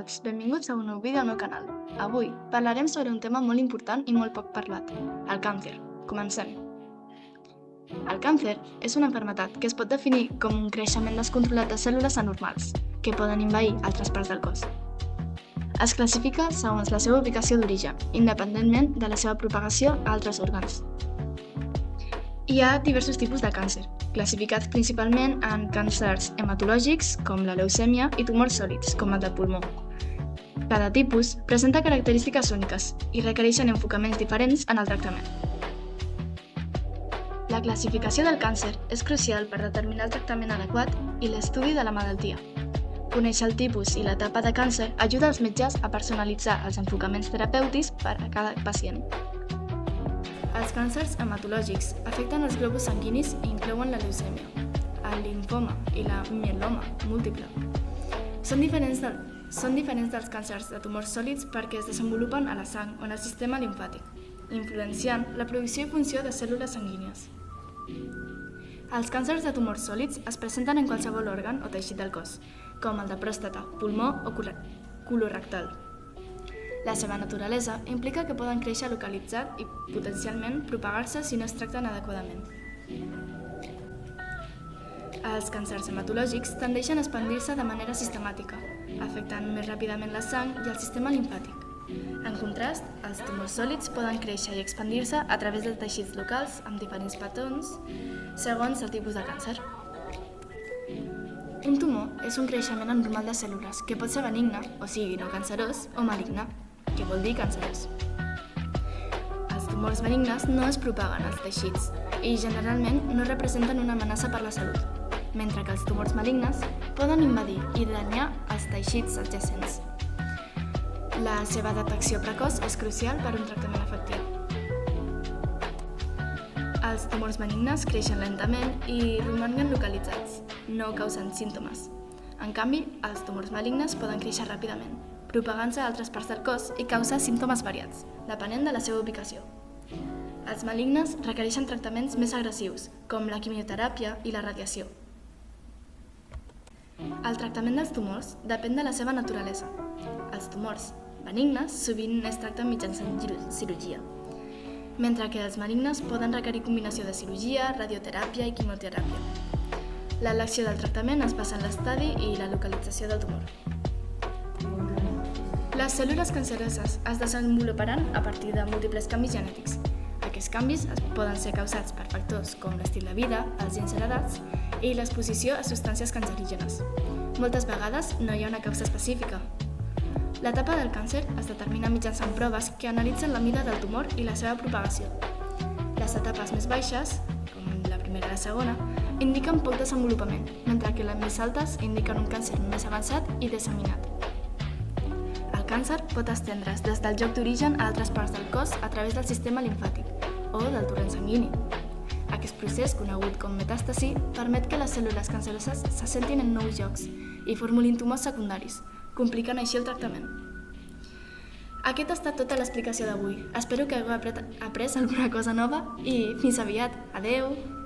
tots, benvinguts a un nou vídeo al meu canal. Avui parlarem sobre un tema molt important i molt poc parlat, el càncer. Comencem. El càncer és una malaltia que es pot definir com un creixement descontrolat de cèl·lules anormals, que poden envair altres parts del cos. Es classifica segons la seva ubicació d'origen, independentment de la seva propagació a altres òrgans. Hi ha diversos tipus de càncer, classificats principalment en càncers hematològics, com la leucèmia, i tumors sòlids, com el de pulmó. Cada tipus presenta característiques úniques i requereixen enfocaments diferents en el tractament. La classificació del càncer és crucial per determinar el tractament adequat i l'estudi de la malaltia. Conèixer el tipus i l'etapa de càncer ajuda els metges a personalitzar els enfocaments terapèutics per a cada pacient. Els càncers hematològics afecten els globus sanguinis i inclouen la leucèmia, el limfoma i la mieloma múltiple. Són diferents dels càncers de tumors sòlids perquè es desenvolupen a la sang o en el sistema limfàtic, influenciant la producció i funció de cèl·lules sanguínies. Els càncers de tumors sòlids es presenten en qualsevol òrgan o teixit del cos, com el de pròstata, pulmó o colorectal. La seva naturalesa implica que poden créixer localitzat i potencialment propagar-se si no es tracten adequadament. Els càncers hematològics tendeixen a expandir-se de manera sistemàtica, afectant més ràpidament la sang i el sistema limfàtic. En contrast, els tumors sòlids poden créixer i expandir-se a través dels teixits locals amb diferents patrons segons el tipus de càncer. Un tumor és un creixement anormal de cèl·lules que pot ser benigne, o sigui, no cancerós, o maligne, que vol dir cancerós. Els tumors benignes no es propaguen als teixits i generalment no representen una amenaça per la salut, mentre que els tumors malignes poden invadir i danyar els teixits adjacents. La seva detecció precoç és crucial per a un tractament efectiu. Els tumors benignes creixen lentament i romanguen localitzats, no causant símptomes. En canvi, els tumors malignes poden créixer ràpidament, propagant-se a altres parts del cos i causar símptomes variats, depenent de la seva ubicació. Els malignes requereixen tractaments més agressius, com la quimioteràpia i la radiació. El tractament dels tumors depèn de la seva naturalesa. Els tumors benignes sovint es tracten mitjançant cirurgia, mentre que els malignes poden requerir combinació de cirurgia, radioteràpia i quimioteràpia. L'elecció del tractament es basa en l'estadi i la localització del tumor. Les cèl·lules canceroses es desenvoluparan a partir de múltiples canvis genètics. Aquests canvis poden ser causats per factors com l'estil de vida, els gens heredats i l'exposició a substàncies cancerígenes. Moltes vegades no hi ha una causa específica. L'etapa del càncer es determina mitjançant proves que analitzen la mida del tumor i la seva propagació. Les etapes més baixes, com la primera i la segona, indiquen poc desenvolupament, mentre que les més altes indiquen un càncer més avançat i disseminat. El càncer pot estendre's des del lloc d'origen a altres parts del cos a través del sistema limfàtic o del torrent sanguini. Aquest procés, conegut com metàstasi, permet que les cèl·lules canceroses s'assentin en nous llocs i formulin tumors secundaris, complicant així el tractament. Aquesta ha estat tota l'explicació d'avui. Espero que hagueu après alguna cosa nova i fins aviat. Adeu!